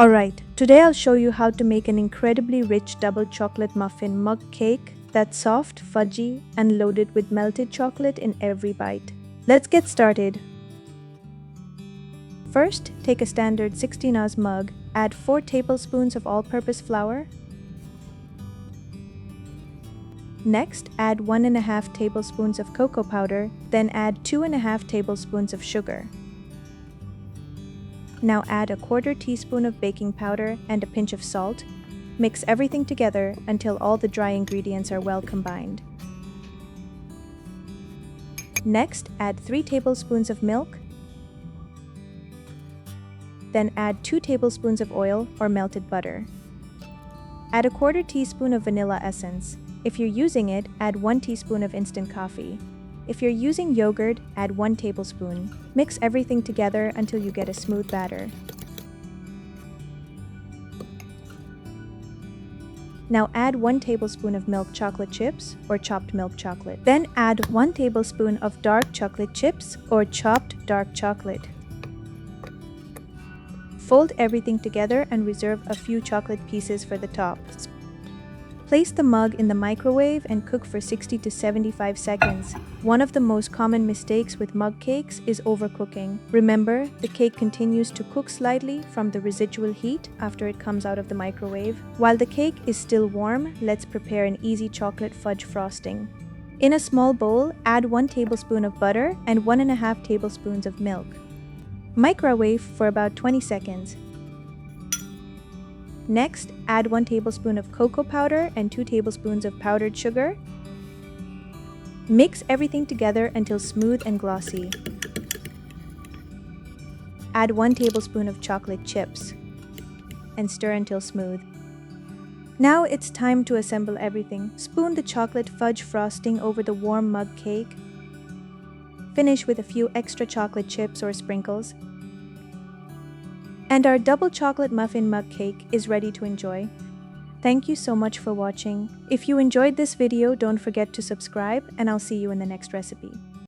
Alright, today I'll show you how to make an incredibly rich double chocolate muffin mug cake that's soft, fudgy, and loaded with melted chocolate in every bite. Let's get started. First, take a standard 16-oz mug, add 4 tablespoons of all-purpose flour. Next, add 1.5 tablespoons of cocoa powder, then add 2.5 tablespoons of sugar. Now add a 1/4 teaspoon of baking powder and a pinch of salt. Mix everything together until all the dry ingredients are well combined. Next, add 3 tablespoons of milk. Then add 2 tablespoons of oil or melted butter. Add a 1/4 teaspoon of vanilla essence. If you're using it, add 1 teaspoon of instant coffee. If you're using yogurt, add 1 tablespoon. Mix everything together until you get a smooth batter. Now add 1 tablespoon of milk chocolate chips or chopped milk chocolate. Then add 1 tablespoon of dark chocolate chips or chopped dark chocolate. Fold everything together and reserve a few chocolate pieces for the top. Place the mug in the microwave and cook for 60 to 75 seconds. One of the most common mistakes with mug cakes is overcooking. Remember, the cake continues to cook slightly from the residual heat after it comes out of the microwave. While the cake is still warm, let's prepare an easy chocolate fudge frosting. In a small bowl, add 1 tablespoon of butter and 1.5 tablespoons of milk. Microwave for about 20 seconds. Next, add 1 tablespoon of cocoa powder and 2 tablespoons of powdered sugar. Mix everything together until smooth and glossy. Add 1 tablespoon of chocolate chips and stir until smooth. Now it's time to assemble everything. Spoon the chocolate fudge frosting over the warm mug cake. Finish with a few extra chocolate chips or sprinkles. And our double chocolate muffin mug cake is ready to enjoy. Thank you so much for watching. If you enjoyed this video, don't forget to subscribe, and I'll see you in the next recipe.